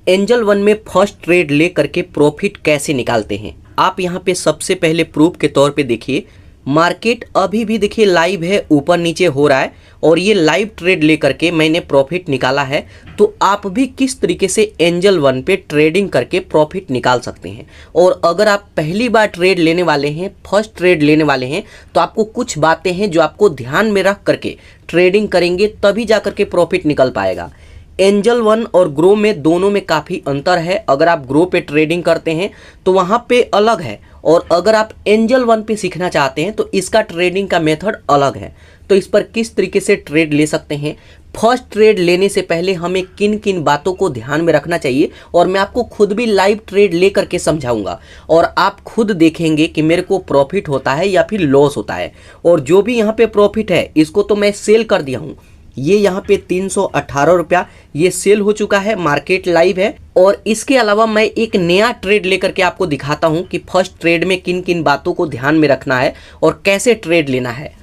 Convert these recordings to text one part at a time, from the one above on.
Angel one में first trade ले करके प्रॉफिट कैसे निकालते हैं। आप यहाँ पे सबसे पहले प्रूफ के तौर पे देखिए, मार्केट अभी भी देखिए लाइव है, ऊपर नीचे हो रहा है और ये लाइव ट्रेड ले करके मैंने प्रॉफिट निकाला है। तो आप भी किस तरीके से एंजल वन पे ट्रेडिंग करके प्रॉफिट निकाल सकते हैं। और अगर आप पहली बार ट्रेड लेने वाले हैं, फर्स्ट ट्रेड लेने वाले हैं, तो आपको कुछ बातें हैं जो आपको ध्यान में रख करके ट्रेडिंग करेंगे, तभी जा करके प्रॉफिट निकल पाएगा। एंजल वन और ग्रो में दोनों में काफ़ी अंतर है। अगर आप ग्रो पे ट्रेडिंग करते हैं तो वहाँ पे अलग है, और अगर आप एंजल वन पे सीखना चाहते हैं तो इसका ट्रेडिंग का मेथड अलग है। तो इस पर किस तरीके से ट्रेड ले सकते हैं, फर्स्ट ट्रेड लेने से पहले हमें किन किन बातों को ध्यान में रखना चाहिए, और मैं आपको खुद भी लाइव ट्रेड ले करके समझाऊंगा और आप खुद देखेंगे कि मेरे को प्रॉफिट होता है या फिर लॉस होता है। और जो भी यहाँ पे प्रॉफिट है इसको तो मैं सेल कर दिया हूँ। ये यहाँ पे 318 रुपया ये सेल हो चुका है, मार्केट लाइव है। और इसके अलावा मैं एक नया ट्रेड लेकर के आपको दिखाता हूँ कि फर्स्ट ट्रेड में किन किन बातों को ध्यान में रखना है और कैसे ट्रेड लेना है।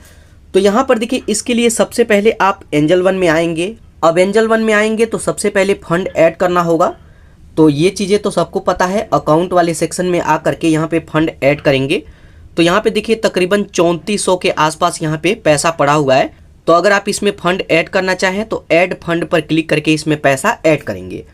तो यहाँ पर देखिए, इसके लिए सबसे पहले आप एंजल वन में आएंगे। अब एंजल वन में आएंगे तो सबसे पहले फंड ऐड करना होगा। तो ये चीज़ें तो सबको पता है, अकाउंट वाले सेक्शन में आ करके यहाँ पे फंड ऐड करेंगे। तो यहाँ पे देखिए तकरीबन 3400 के आसपास यहाँ पे पैसा पड़ा हुआ है। तो अगर आप इसमें फंड ऐड करना चाहें तो ऐड फंड पर क्लिक करके इसमें पैसा ऐड करेंगे।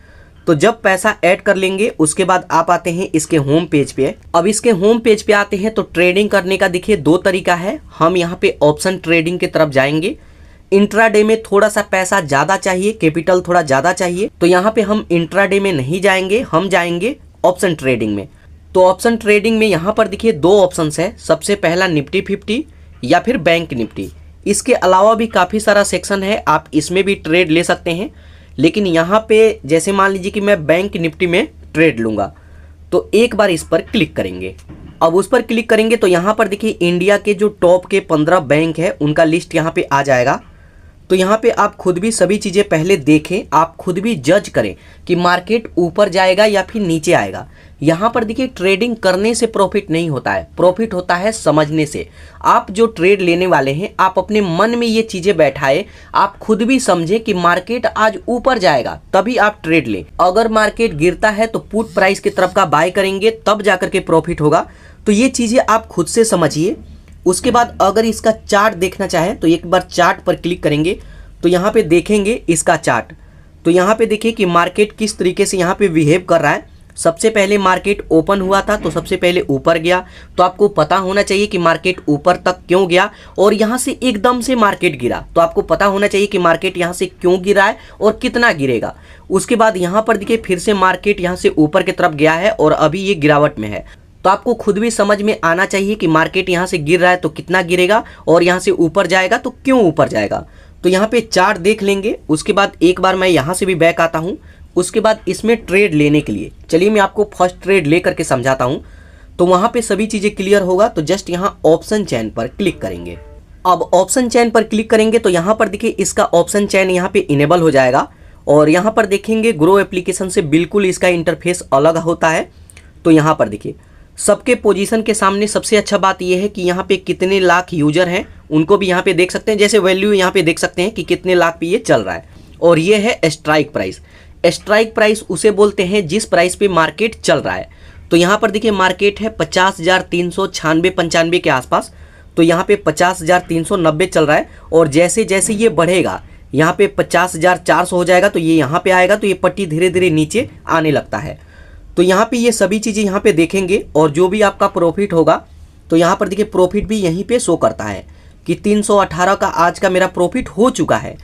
तो जब पैसा ऐड कर लेंगे उसके बाद आप आते हैं इसके होम पेज पे। अब इसके होम पेज पे आते हैं तो ट्रेडिंग करने का देखिए दो तरीका है। हम यहाँ पे ऑप्शन ट्रेडिंग की तरफ जाएंगे। इंट्राडे में थोड़ा सा पैसा ज़्यादा चाहिए, कैपिटल थोड़ा ज़्यादा चाहिए, तो यहाँ पे हम इंट्राडे में नहीं जाएंगे, हम जाएंगे ऑप्शन ट्रेडिंग में। तो ऑप्शन ट्रेडिंग में यहाँ पर देखिए दो ऑप्शन है। सबसे पहला निफ्टी 50 या फिर बैंक निफ्टी। इसके अलावा भी काफ़ी सारा सेक्शन है, आप इसमें भी ट्रेड ले सकते हैं। लेकिन यहाँ पे जैसे मान लीजिए कि मैं बैंक निफ्टी में ट्रेड लूँगा, तो एक बार इस पर क्लिक करेंगे। अब उस पर क्लिक करेंगे तो यहाँ पर देखिए इंडिया के जो टॉप के 15 बैंक है उनका लिस्ट यहाँ पे आ जाएगा। तो यहाँ पे आप खुद भी सभी चीज़ें पहले देखें, आप खुद भी जज करें कि मार्केट ऊपर जाएगा या फिर नीचे आएगा। यहाँ पर देखिए ट्रेडिंग करने से प्रॉफिट नहीं होता है, प्रॉफिट होता है समझने से। आप जो ट्रेड लेने वाले हैं आप अपने मन में ये चीज़ें बैठाए, आप खुद भी समझें कि मार्केट आज ऊपर जाएगा तभी आप ट्रेड लें। अगर मार्केट गिरता है तो पुट प्राइस की तरफ का बाय करेंगे, तब जाकर के प्रॉफिट होगा। तो ये चीज़ें आप खुद से समझिए। उसके बाद अगर इसका चार्ट देखना चाहें तो एक बार चार्ट पर क्लिक करेंगे तो यहाँ पे देखेंगे इसका चार्ट। तो यहाँ पे देखिए कि मार्केट किस तरीके से यहाँ पे बिहेव कर रहा है। सबसे पहले मार्केट ओपन हुआ था तो सबसे पहले ऊपर गया, तो आपको पता होना चाहिए कि मार्केट ऊपर तक क्यों गया, और यहाँ से एकदम से मार्केट गिरा तो आपको पता होना चाहिए कि मार्केट यहाँ से क्यों गिरा है और कितना गिरेगा। उसके बाद यहाँ पर देखिए फिर से मार्केट यहाँ से ऊपर की तरफ गया है और अभी ये गिरावट में है। तो आपको खुद भी समझ में आना चाहिए कि मार्केट यहाँ से गिर रहा है तो कितना गिरेगा, और यहाँ से ऊपर जाएगा तो क्यों ऊपर जाएगा। तो यहाँ पे चार्ट देख लेंगे। उसके बाद एक बार मैं यहाँ से भी बैक आता हूँ। उसके बाद इसमें ट्रेड लेने के लिए चलिए मैं आपको फर्स्ट ट्रेड ले करके समझाता हूँ। तो वहाँ पे सभी चीज़ें क्लियर होगा। तो जस्ट यहाँ ऑप्शन चेन पर क्लिक करेंगे। अब ऑप्शन चेन पर क्लिक करेंगे तो यहाँ पर देखिए इसका ऑप्शन चेन यहाँ पे इनेबल हो जाएगा, और यहाँ पर देखेंगे ग्रो एप्लीकेशन से बिल्कुल इसका इंटरफेस अलग होता है। तो यहाँ पर देखिए सबके पोजीशन के सामने सबसे अच्छा बात यह है कि यहाँ पे कितने लाख यूजर हैं उनको भी यहाँ पे देख सकते हैं। जैसे वैल्यू यहाँ पे देख सकते हैं कि कितने लाख पे ये चल रहा है। और ये है स्ट्राइक प्राइस। स्ट्राइक प्राइस उसे बोलते हैं जिस प्राइस पे मार्केट चल रहा है। तो यहाँ पर देखिए मार्केट है 50,396-95 के आसपास। तो यहाँ पे 50,390 चल रहा है, और जैसे जैसे ये बढ़ेगा यहाँ पे 50,400 हो जाएगा, तो ये यहाँ पे आएगा तो ये पट्टी धीरे धीरे नीचे आने लगता है। तो यहाँ पे ये सभी चीज़ें यहाँ पे देखेंगे, और जो भी आपका प्रॉफिट होगा तो यहाँ पर देखिए प्रॉफिट भी यहीं पे शो करता है कि 318 का आज का मेरा प्रॉफिट हो चुका है।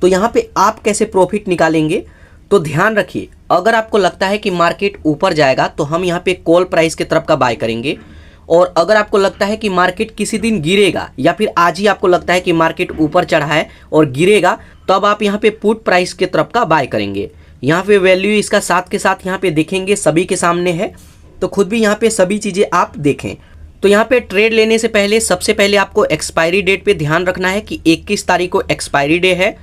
तो यहाँ पे आप कैसे प्रॉफिट निकालेंगे, तो ध्यान रखिए, अगर आपको लगता है कि मार्केट ऊपर जाएगा तो हम यहाँ पे कॉल प्राइस की तरफ का बाय करेंगे। और अगर आपको लगता है कि मार्केट किसी दिन गिरेगा, या फिर आज ही आपको लगता है कि मार्केट ऊपर चढ़ा है और गिरेगा, तब आप यहाँ पे पुट प्राइस की तरफ का बाय करेंगे। यहाँ पे वैल्यू इसका साथ के साथ यहाँ पे देखेंगे, सभी के सामने है। तो खुद भी यहाँ पे सभी चीज़ें आप देखें। तो यहाँ पे ट्रेड लेने से पहले सबसे पहले आपको एक्सपायरी डेट पे ध्यान रखना है कि 21 तारीख को एक्सपायरी डे है।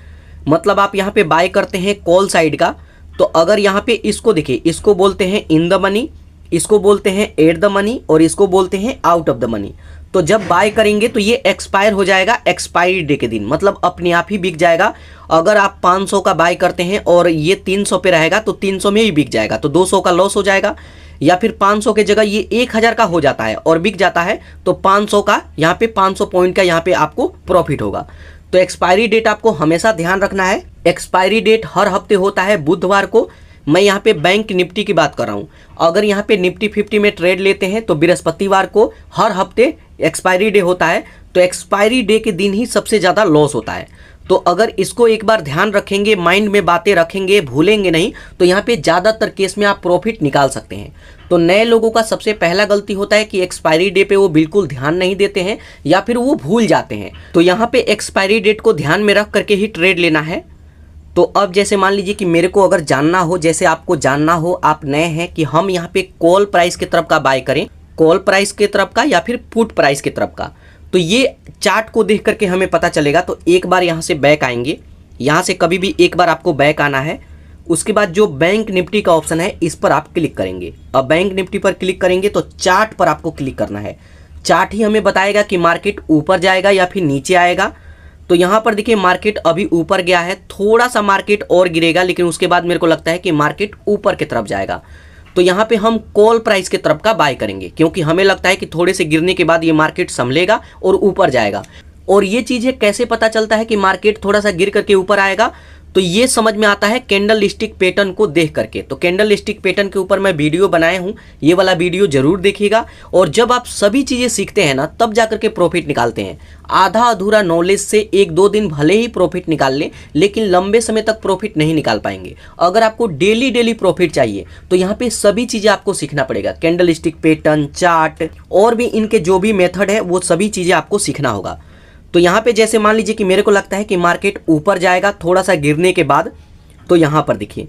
मतलब आप यहाँ पे बाय करते हैं कॉल साइड का। तो अगर यहाँ पे इसको देखिए, इसको बोलते हैं इन द मनी, इसको बोलते हैं एट द मनी, और इसको बोलते हैं आउट ऑफ द मनी। तो जब बाय करेंगे तो ये एक्सपायर हो जाएगा एक्सपायरी डे के दिन, मतलब अपने आप ही बिक जाएगा। अगर आप 500 का बाय करते हैं और ये 300 पे रहेगा तो 300 में ही बिक जाएगा, तो 200 का लॉस हो जाएगा। या फिर 500 के जगह ये 1000 का हो जाता है और बिक जाता है तो 500 का यहाँ पे 500 पॉइंट का यहाँ पे आपको प्रॉफिट होगा। तो एक्सपायरी डेट आपको हमेशा ध्यान रखना है। एक्सपायरी डेट हर हफ्ते होता है बुधवार को। मैं यहाँ पे बैंक निफ्टी की बात कर रहा हूँ। अगर यहाँ पे निफ्टी 50 में ट्रेड लेते हैं तो बृहस्पतिवार को हर हफ्ते एक्सपायरी डे होता है, तो एक्सपायरी डे के दिन ही सबसे ज़्यादा लॉस होता है। तो अगर इसको एक बार ध्यान रखेंगे, माइंड में बातें रखेंगे, भूलेंगे नहीं, तो यहाँ पे ज़्यादातर केस में आप प्रॉफिट निकाल सकते हैं। तो नए लोगों का सबसे पहला गलती होता है कि एक्सपायरी डे पे वो बिल्कुल ध्यान नहीं देते हैं या फिर वो भूल जाते हैं। तो यहाँ पे एक्सपायरी डेट को ध्यान में रख करके ही ट्रेड लेना है। तो अब जैसे मान लीजिए कि मेरे को अगर जानना हो, जैसे आपको जानना हो, आप नए हैं, कि हम यहाँ पे कॉल प्राइस की तरफ का बाय करें, कॉल प्राइस की तरफ का या फिर पुट प्राइस की तरफ का, तो ये चार्ट को देख करके हमें पता चलेगा। तो एक बार यहाँ से बैक आएंगे, यहाँ से कभी भी एक बार आपको बैक आना है। उसके बाद जो बैंक निफ्टी का ऑप्शन है इस पर आप क्लिक करेंगे। अब बैंक निफ्टी पर क्लिक करेंगे तो चार्ट पर आपको क्लिक करना है। चार्ट ही हमें बताएगा कि मार्केट ऊपर जाएगा या फिर नीचे आएगा। तो यहाँ पर देखिए मार्केट अभी ऊपर गया है, थोड़ा सा मार्केट और गिरेगा, लेकिन उसके बाद मेरे को लगता है कि मार्केट ऊपर की तरफ जाएगा। तो यहाँ पे हम कॉल प्राइस की तरफ का बाय करेंगे, क्योंकि हमें लगता है कि थोड़े से गिरने के बाद ये मार्केट संभलेगा और ऊपर जाएगा। और ये चीज़ें कैसे पता चलता है कि मार्केट थोड़ा सा गिर करके ऊपर आएगा, तो ये समझ में आता है कैंडल स्टिक पैटर्न को देख करके। तो कैंडल स्टिक पैटर्न के ऊपर मैं वीडियो बनाया हूँ, ये वाला वीडियो जरूर देखिएगा। और जब आप सभी चीज़ें सीखते हैं ना, तब जाकर के प्रॉफिट निकालते हैं। आधा अधूरा नॉलेज से 1-2 दिन भले ही प्रॉफिट निकाल लें, लेकिन लंबे समय तक प्रॉफिट नहीं निकाल पाएंगे। अगर आपको डेली प्रॉफिट चाहिए तो यहाँ पे सभी चीज़ें आपको सीखना पड़ेगा। कैंडल स्टिक पैटर्न, चार्ट और भी इनके जो भी मेथड है वो सभी चीज़ें आपको सीखना होगा। तो यहाँ पे जैसे मान लीजिए कि मेरे को लगता है कि मार्केट ऊपर जाएगा थोड़ा सा गिरने के बाद, तो यहाँ पर देखिए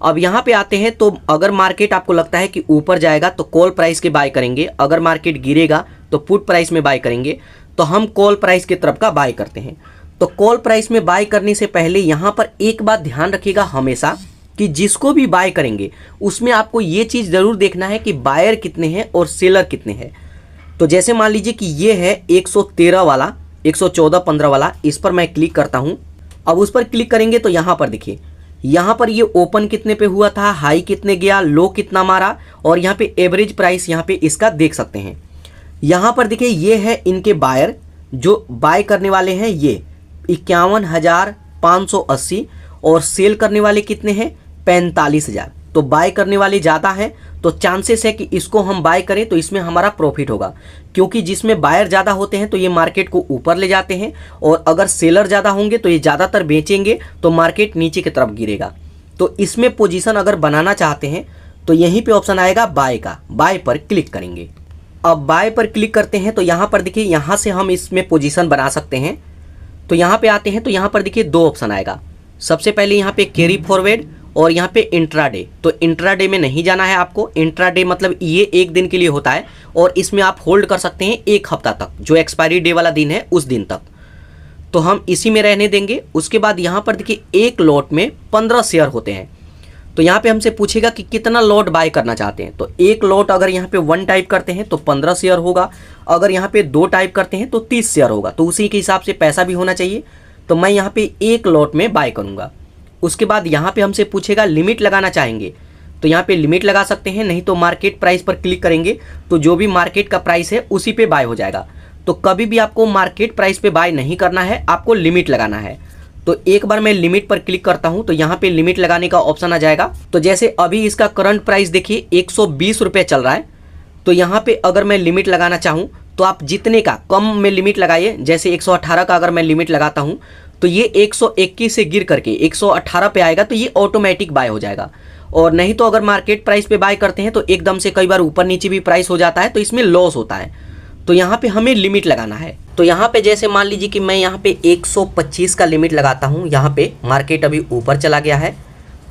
अब यहाँ पे आते हैं। तो अगर मार्केट आपको लगता है कि ऊपर जाएगा तो कॉल प्राइस के बाय करेंगे, अगर मार्केट गिरेगा तो पुट प्राइस में बाय करेंगे। तो हम कॉल प्राइस की तरफ का बाय करते हैं। तो कॉल प्राइस में बाय करने से पहले यहाँ पर एक बात ध्यान रखिएगा हमेशा, कि जिसको भी बाय करेंगे उसमें आपको ये चीज़ ज़रूर देखना है कि बायर कितने हैं और सेलर कितने हैं। तो जैसे मान लीजिए कि ये है 113 वाला, 114.15 वाला, इस पर मैं क्लिक करता हूं। अब उस पर क्लिक करेंगे तो यहाँ पर देखिए, यहाँ पर ये ओपन कितने पे हुआ था, हाई कितने गया, लो कितना मारा, और यहाँ पे एवरेज प्राइस यहाँ पे इसका देख सकते हैं। यहाँ पर देखिए ये है इनके बायर, जो बाय करने वाले हैं ये 51,580, और सेल करने वाले कितने हैं 45,000। तो बाय करने वाले ज़्यादा हैं, तो चांसेस है कि इसको हम बाय करें तो इसमें हमारा प्रॉफिट होगा, क्योंकि जिसमें बायर ज़्यादा होते हैं तो ये मार्केट को ऊपर ले जाते हैं, और अगर सेलर ज़्यादा होंगे तो ये ज़्यादातर बेचेंगे तो मार्केट नीचे की तरफ गिरेगा। तो इसमें पोजीशन अगर बनाना चाहते हैं तो यहीं पे ऑप्शन आएगा बाय का, बाय पर क्लिक करेंगे। अब बाय पर क्लिक करते हैं तो यहाँ पर देखिए, यहाँ से हम इसमें पोजीशन बना सकते हैं। तो यहाँ पे आते हैं तो यहाँ पर देखिए 2 ऑप्शन आएगा। सबसे पहले यहाँ पे कैरी फॉरवर्ड और यहाँ पे इंट्राडे। तो इंट्राडे में नहीं जाना है आपको। इंट्राडे मतलब ये 1 दिन के लिए होता है, और इसमें आप होल्ड कर सकते हैं 1 हफ्ता तक, जो एक्सपायरी डे वाला दिन है उस दिन तक। तो हम इसी में रहने देंगे। उसके बाद यहाँ पर देखिए एक लॉट में 15 शेयर होते हैं। तो यहाँ पे हमसे पूछेगा कि कितना लॉट बाय करना चाहते हैं। तो एक लॉट अगर यहाँ पे 1 टाइप करते हैं तो 15 शेयर होगा, अगर यहाँ पे 2 टाइप करते हैं तो 30 शेयर होगा। तो उसी के हिसाब से पैसा भी होना चाहिए। तो मैं यहाँ पे एक लॉट में बाय करूँगा। उसके बाद यहाँ पे हमसे पूछेगा लिमिट लगाना चाहेंगे, तो यहाँ पे लिमिट लगा सकते हैं, नहीं तो मार्केट प्राइस पर क्लिक करेंगे तो जो भी मार्केट का प्राइस है उसी पे बाय हो जाएगा। तो कभी भी आपको मार्केट प्राइस पे बाय नहीं करना है, आपको लिमिट लगाना है। तो एक बार मैं लिमिट पर क्लिक करता हूँ तो यहाँ पे लिमिट लगाने का ऑप्शन आ जाएगा। तो जैसे अभी इसका करंट प्राइस देखिए 120 रुपये चल रहा है। तो यहाँ पे अगर मैं लिमिट लगाना चाहूँ तो आप जितने का कम में लिमिट लगाइए। जैसे 118 का अगर मैं लिमिट लगाता हूँ तो ये 121 से गिर करके 118 पे आएगा, तो ये ऑटोमेटिक बाय हो जाएगा। और नहीं तो अगर मार्केट प्राइस पे बाय करते हैं तो एकदम से कई बार ऊपर नीचे भी प्राइस हो जाता है, तो इसमें लॉस होता है। तो यहाँ पे हमें लिमिट लगाना है। तो यहाँ पे जैसे मान लीजिए कि मैं यहाँ पे 125 का लिमिट लगाता हूँ। यहाँ पे मार्केट अभी ऊपर चला गया है,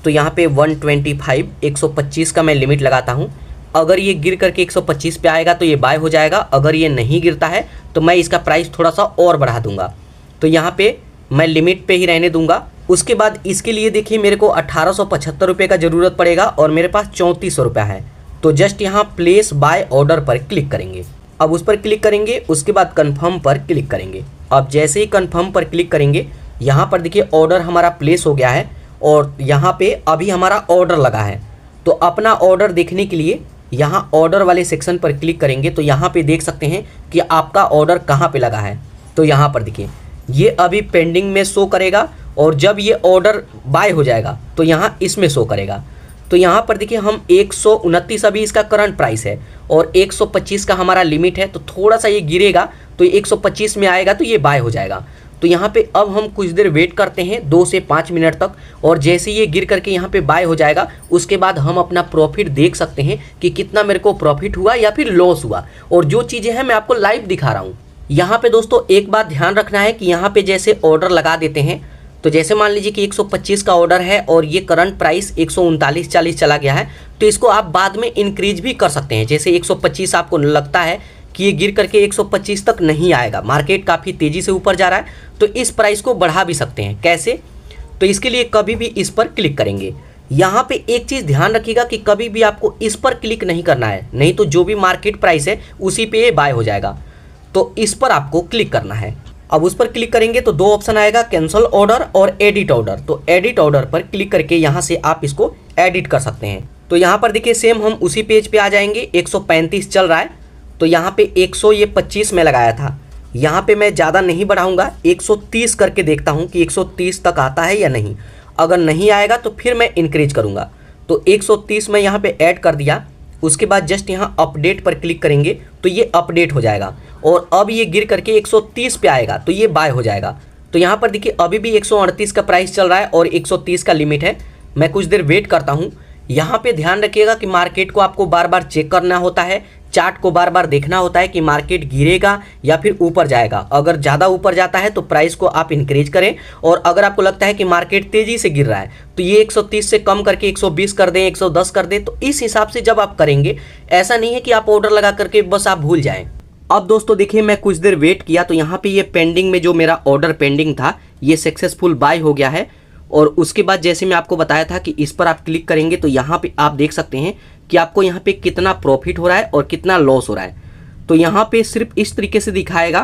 तो यहाँ पे 125 125 का मैं लिमिट लगाता हूँ। अगर ये गिर करके 125 पे आएगा तो ये बाय हो जाएगा। अगर ये नहीं गिरता है तो मैं इसका प्राइस थोड़ा सा और बढ़ा दूंगा। तो यहाँ पे मैं लिमिट पे ही रहने दूंगा। उसके बाद इसके लिए देखिए मेरे को 1875 रुपये का ज़रूरत पड़ेगा और मेरे पास 3400 रुपया है। तो जस्ट यहाँ प्लेस बाय ऑर्डर पर क्लिक करेंगे। अब उस पर क्लिक करेंगे, उसके बाद कन्फर्म पर क्लिक करेंगे। अब जैसे ही कन्फर्म पर क्लिक करेंगे, यहाँ पर देखिए ऑर्डर हमारा प्लेस हो गया है और यहाँ पे अभी हमारा ऑर्डर लगा है। तो अपना ऑर्डर देखने के लिए यहाँ ऑर्डर वाले सेक्शन पर क्लिक करेंगे तो यहाँ पे देख सकते हैं कि आपका ऑर्डर कहाँ पे लगा है। तो यहाँ पर देखिए ये अभी पेंडिंग में शो करेगा और जब ये ऑर्डर बाय हो जाएगा तो यहाँ इसमें शो करेगा। तो यहाँ पर देखिए हम 129 अभी इसका करंट प्राइस है और 125 का हमारा लिमिट है, तो थोड़ा सा ये गिरेगा तो 125 में आएगा तो ये बाय हो जाएगा। तो यहाँ पे अब हम कुछ देर वेट करते हैं 2 से 5 मिनट तक, और जैसे ये गिर करके यहाँ पे बाय हो जाएगा उसके बाद हम अपना प्रॉफिट देख सकते हैं कि कितना मेरे को प्रॉफिट हुआ या फिर लॉस हुआ। और जो चीज़ें हैं मैं आपको लाइव दिखा रहा हूँ। यहाँ पे दोस्तों एक बात ध्यान रखना है कि यहाँ पे जैसे ऑर्डर लगा देते हैं, तो जैसे मान लीजिए कि 125 का ऑर्डर है और ये करंट प्राइस 139.40 चला गया है, तो इसको आप बाद में इंक्रीज भी कर सकते हैं। जैसे 125 आपको लगता है कि ये गिर करके 125 तक नहीं आएगा, मार्केट काफ़ी तेज़ी से ऊपर जा रहा है, तो इस प्राइस को बढ़ा भी सकते हैं। कैसे? तो इसके लिए कभी भी इस पर क्लिक करेंगे। यहाँ पे एक चीज़ ध्यान रखिएगा कि कभी भी आपको इस पर क्लिक नहीं करना है, नहीं तो जो भी मार्केट प्राइस है उसी पे ये बाय हो जाएगा। तो इस पर आपको क्लिक करना है। अब उस पर क्लिक करेंगे तो 2 ऑप्शन आएगा, कैंसल ऑर्डर और एडिट ऑर्डर। तो एडिट ऑर्डर पर क्लिक करके यहाँ से आप इसको एडिट कर सकते हैं। तो यहाँ पर देखिए सेम हम उसी पेज पे आ जाएंगे। 135 चल रहा है तो यहाँ पे 125 में लगाया था, यहाँ पे मैं ज़्यादा नहीं बढ़ाऊंगा, 130 करके देखता हूँ कि 130 तक आता है या नहीं। अगर नहीं आएगा तो फिर मैं इंक्रीज करूँगा। तो 130 में यहाँ पे ऐड कर दिया। उसके बाद जस्ट यहाँ अपडेट पर क्लिक करेंगे तो ये अपडेट हो जाएगा और अब ये गिर करके 130 पे आएगा तो ये बाय हो जाएगा। तो यहाँ पर देखिए अभी भी 138 का प्राइस चल रहा है और 130 का लिमिट है। मैं कुछ देर वेट करता हूँ। यहाँ पे ध्यान रखिएगा कि मार्केट को आपको बार बार चेक करना होता है, चार्ट को बार बार देखना होता है कि मार्केट गिरेगा या फिर ऊपर जाएगा। अगर ज़्यादा ऊपर जाता है तो प्राइस को आप इंक्रीज करें, और अगर आपको लगता है कि मार्केट तेज़ी से गिर रहा है तो ये 130 से कम करके 120 कर दें, 110 कर दें। तो इस हिसाब से जब आप करेंगे, ऐसा नहीं है कि आप ऑर्डर लगा करके बस आप भूल जाएं। अब दोस्तों देखिए मैं कुछ देर वेट किया तो यहाँ पे ये पेंडिंग में जो मेरा ऑर्डर पेंडिंग था ये सक्सेसफुल बाय हो गया है। और उसके बाद जैसे मैं आपको बताया था कि इस पर आप क्लिक करेंगे तो यहाँ पे आप देख सकते हैं कि आपको यहाँ पे कितना प्रॉफिट हो रहा है और कितना लॉस हो रहा है। तो यहाँ पे सिर्फ इस तरीके से दिखाएगा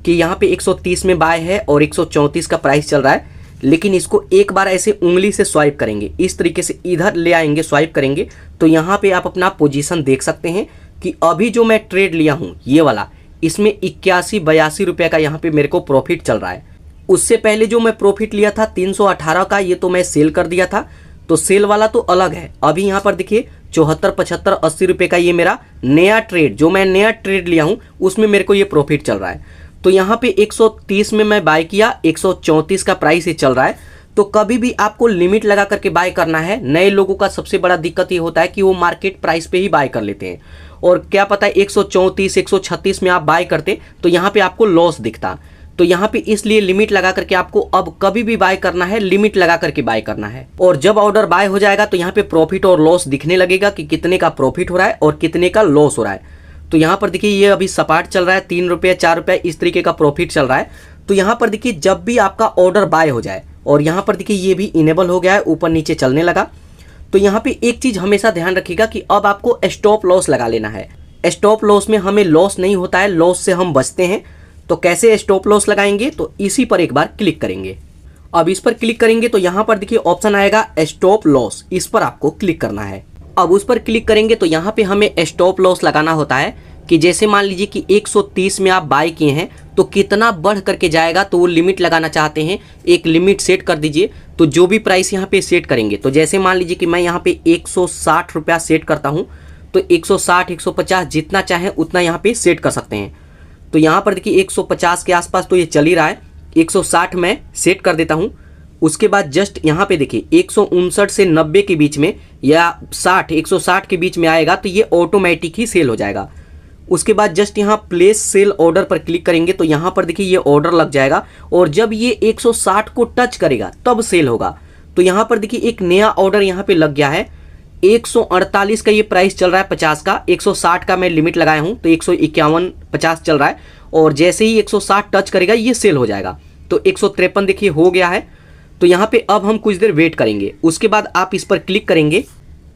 कि यहाँ पे 130 में बाय है और 134 का प्राइस चल रहा है। लेकिन इसको एक बार ऐसे उंगली से स्वाइप करेंगे, इस तरीके से इधर ले आएंगे, स्वाइप करेंगे तो यहाँ पे आप अपना पोजीशन देख सकते हैं कि अभी जो मैं ट्रेड लिया हूँ ये वाला, इसमें 81-82 रुपये का यहाँ पे मेरे को प्रॉफिट चल रहा है। उससे पहले जो मैं प्रॉफिट लिया था 318 का, ये तो मैं सेल कर दिया था, तो सेल वाला तो अलग है। अभी यहाँ पर देखिए 74, 75, 80 रुपये का ये मेरा नया ट्रेड, जो मैं नया ट्रेड लिया हूँ उसमें मेरे को ये प्रॉफिट चल रहा है। तो यहाँ पे 130 में मैं बाय किया, 134 का प्राइस ये चल रहा है। तो कभी भी आपको लिमिट लगा करके बाय करना है। नए लोगों का सबसे बड़ा दिक्कत ये होता है कि वो मार्केट प्राइस पे ही बाय कर लेते हैं, और क्या पता 134, 136 में आप बाय करते तो यहाँ पे आपको लॉस दिखता। तो यहाँ पे इसलिए लिमिट लगा करके आपको अब कभी भी बाय करना है, लिमिट लगा करके बाय करना है। और जब ऑर्डर बाय हो जाएगा तो यहाँ पे प्रॉफिट और लॉस दिखने लगेगा कि कितने का प्रॉफिट हो रहा है और कितने का लॉस हो रहा है। तो यहाँ पर देखिए ये अभी सपाट चल रहा है, 3 रुपये 4 रुपये इस तरीके का प्रॉफिट चल रहा है। तो यहाँ पर देखिए जब भी आपका ऑर्डर बाय हो जाए, और यहाँ पर देखिए ये भी इनेबल हो गया है, ऊपर नीचे चलने लगा। तो यहाँ पे एक चीज़ हमेशा ध्यान रखिएगा कि अब आपको स्टॉप लॉस लगा लेना है। स्टॉप लॉस में हमें लॉस नहीं होता है, लॉस से हम बचते हैं। तो कैसे स्टॉप लॉस लगाएंगे, तो इसी पर एक बार क्लिक करेंगे। अब इस पर क्लिक करेंगे तो यहाँ पर देखिए ऑप्शन आएगा स्टॉप लॉस, इस पर आपको क्लिक करना है। अब उस पर क्लिक करेंगे तो यहाँ पे हमें स्टॉप लॉस लगाना होता है कि जैसे मान लीजिए कि 130 में आप बाय किए हैं तो कितना बढ़ करके जाएगा, तो वो लिमिट लगाना चाहते हैं, एक लिमिट सेट कर दीजिए। तो जो भी प्राइस यहाँ पे सेट करेंगे, तो जैसे मान लीजिए कि मैं यहाँ पे 160 रुपया सेट करता हूँ, तो 160, 150 जितना चाहें उतना यहाँ पे सेट कर सकते हैं। तो यहाँ पर देखिए 150 के आसपास तो ये चल ही रहा है, 160 में सेट कर देता हूँ। उसके बाद जस्ट यहाँ पे देखिए 159 से 90 के बीच में या 160 के बीच में आएगा तो ये ऑटोमेटिक ही सेल हो जाएगा। उसके बाद जस्ट यहाँ प्लेस सेल ऑर्डर पर क्लिक करेंगे तो यहाँ पर देखिए ये ऑर्डर लग जाएगा, और जब ये 160 को टच करेगा तब सेल होगा। तो यहाँ पर देखिए एक नया ऑर्डर यहाँ पे लग गया है, 148 का ये प्राइस चल रहा है 50 का, 160 का मैं लिमिट लगाया हूँ तो 151.50 चल रहा है, और जैसे ही 160 टच करेगा ये सेल हो जाएगा। तो 153 देखिए हो गया है। तो यहाँ पे अब हम कुछ देर वेट करेंगे, उसके बाद आप इस पर क्लिक करेंगे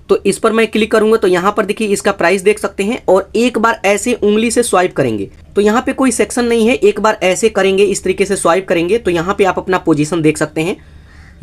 तो तो इस पर मैं क्लिक करूंगा तो यहाँ पर देखिए इसका प्राइस देख सकते हैं, और एक बार ऐसे उंगली से स्वाइप करेंगे तो यहाँ पे कोई सेक्शन नहीं है, एक बार ऐसे करेंगे, इस तरीके से स्वाइप करेंगे तो यहाँ पे आप अपना पोजीशन देख सकते हैं।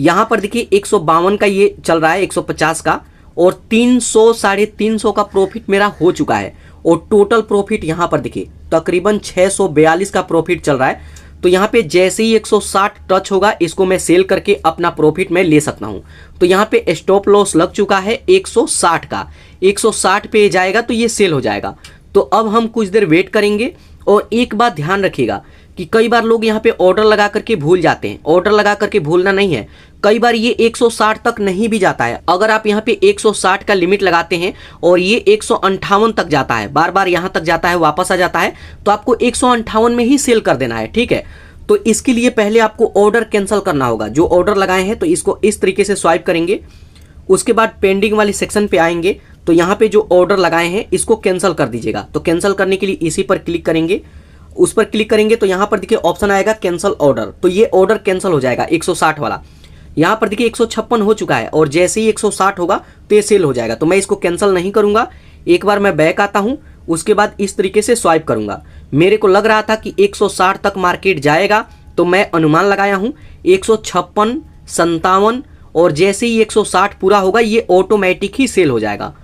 यहाँ पर देखिए 152 का ये चल रहा है, 150 का, और 300 350 का प्रॉफिट मेरा हो चुका है। और टोटल प्रॉफिट यहाँ पर देखिए तकरीबन 642 का प्रॉफिट चल रहा है। तो यहाँ पे जैसे ही 160 टच होगा इसको मैं सेल करके अपना प्रॉफिट मैं ले सकता हूँ। तो यहाँ पे स्टॉप लॉस लग चुका है 160 का, 160 पे जाएगा तो ये सेल हो जाएगा। तो अब हम कुछ देर वेट करेंगे। और एक बात ध्यान रखिएगा कि कई बार लोग यहाँ पे ऑर्डर लगा करके भूल जाते हैं, ऑर्डर लगा करके भूलना नहीं है। कई बार ये 160 तक नहीं भी जाता है। अगर आप यहाँ पे 160 का लिमिट लगाते हैं और ये 158 तक जाता है, बार बार यहाँ तक जाता है, वापस आ जाता है, तो आपको 158 में ही सेल कर देना है, ठीक है। तो इसके लिए पहले आपको ऑर्डर कैंसिल करना होगा। जो ऑर्डर लगाए हैं तो इसको इस तरीके से स्वाइप करेंगे, उसके बाद पेंडिंग वाली सेक्शन पे आएंगे तो यहाँ पे जो ऑर्डर लगाए हैं इसको कैंसिल कर दीजिएगा। तो कैंसिल करने के लिए इसी पर क्लिक करेंगे, उस पर क्लिक करेंगे तो यहाँ पर देखिए ऑप्शन आएगा कैंसिल ऑर्डर। तो ये ऑर्डर कैंसिल हो जाएगा 160 वाला। यहाँ पर देखिए 156 हो चुका है और जैसे ही 160 होगा तो ये सेल हो जाएगा। तो मैं इसको कैंसिल नहीं करूंगा। एक बार मैं बैक आता हूँ, उसके बाद इस तरीके से स्वाइप करूंगा। मेरे को लग रहा था कि 160 तक मार्केट जाएगा तो मैं अनुमान लगाया हूँ 156, 57, और जैसे ही 160 पूरा होगा ये ऑटोमेटिक ही सेल हो जाएगा।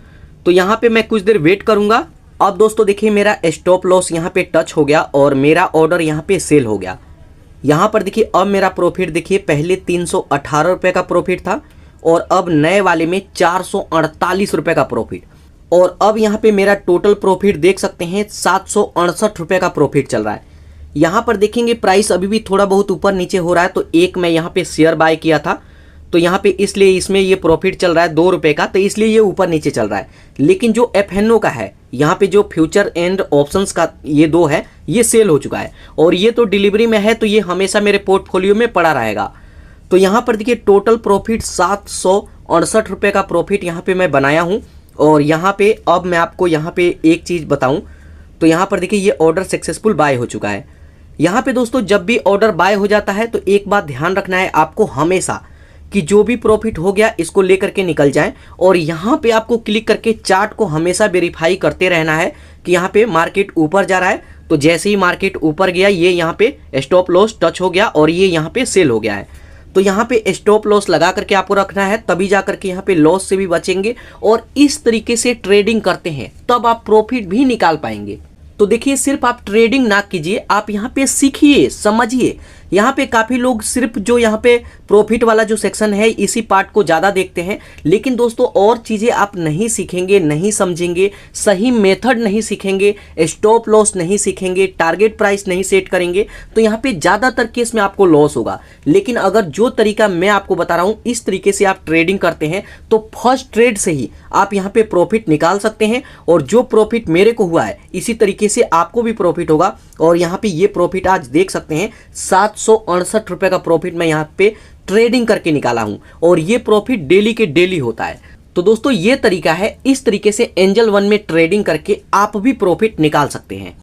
तो यहाँ पे मैं कुछ देर वेट करूंगा। अब दोस्तों देखिए मेरा स्टॉप लॉस यहाँ पे टच हो गया और मेरा ऑर्डर यहाँ पे सेल हो गया। यहाँ पर देखिए अब मेरा प्रॉफिट देखिए पहले 318 रुपये का प्रॉफिट था और अब नए वाले में 448 रुपये का प्रॉफिट। और अब यहाँ पे मेरा टोटल प्रॉफिट देख सकते हैं 768 रुपये का प्रॉफिट चल रहा है। यहाँ पर देखेंगे प्राइस अभी भी थोड़ा बहुत ऊपर नीचे हो रहा है। तो एक मैं यहाँ पे शेयर बाय किया था तो यहाँ पे इसलिए इसमें ये प्रॉफिट चल रहा है 2 रुपये का, तो इसलिए ये ऊपर नीचे चल रहा है। लेकिन जो FNO का है यहाँ पे जो फ्यूचर एंड ऑप्शंस का ये 2 है ये सेल हो चुका है और ये तो डिलीवरी में है, तो ये हमेशा मेरे पोर्टफोलियो में पड़ा रहेगा। तो यहाँ पर देखिए टोटल प्रॉफिट 768 रुपये का प्रॉफिट यहाँ पे मैं बनाया हूँ। और यहाँ पे अब मैं आपको यहाँ पे एक चीज़ बताऊँ तो यहाँ पर देखिए ये ऑर्डर सक्सेसफुल बाय हो चुका है। यहाँ पे दोस्तों जब भी ऑर्डर बाय हो जाता है तो एक बात ध्यान रखना है आपको हमेशा कि जो भी प्रॉफिट हो गया इसको लेकर के निकल जाएं। और यहाँ पे आपको क्लिक करके चार्ट को हमेशा वेरीफाई करते रहना है कि यहाँ पे मार्केट ऊपर जा रहा है। तो जैसे ही मार्केट ऊपर गया ये यहाँ पे स्टॉप लॉस टच हो गया और ये यहाँ पे सेल हो गया है। तो यहाँ पे स्टॉप लॉस लगा करके आपको रखना है, तभी जा करके यहाँ पे लॉस से भी बचेंगे। और इस तरीके से ट्रेडिंग करते हैं तब आप प्रॉफिट भी निकाल पाएंगे। तो देखिए सिर्फ आप ट्रेडिंग ना कीजिए, आप यहाँ पे सीखिए, समझिए। यहाँ पे काफ़ी लोग सिर्फ जो यहाँ पे प्रॉफिट वाला जो सेक्शन है इसी पार्ट को ज़्यादा देखते हैं। लेकिन दोस्तों और चीज़ें आप नहीं सीखेंगे, नहीं समझेंगे, सही मेथड नहीं सीखेंगे, स्टॉप लॉस नहीं सीखेंगे, टारगेट प्राइस नहीं सेट करेंगे तो यहाँ पे ज़्यादातर केस में आपको लॉस होगा। लेकिन अगर जो तरीका मैं आपको बता रहा हूँ इस तरीके से आप ट्रेडिंग करते हैं तो फर्स्ट ट्रेड से ही आप यहाँ पे प्रॉफिट निकाल सकते हैं। और जो प्रॉफिट मेरे को हुआ है इसी तरीके से आपको भी प्रॉफिट होगा। और यहाँ पे ये प्रॉफिट आज देख सकते हैं 768 रुपये का प्रॉफिट मैं यहाँ पे ट्रेडिंग करके निकाला हूँ और ये प्रॉफिट डेली के डेली होता है। तो दोस्तों ये तरीका है, इस तरीके से एंजल वन में ट्रेडिंग करके आप भी प्रॉफिट निकाल सकते हैं।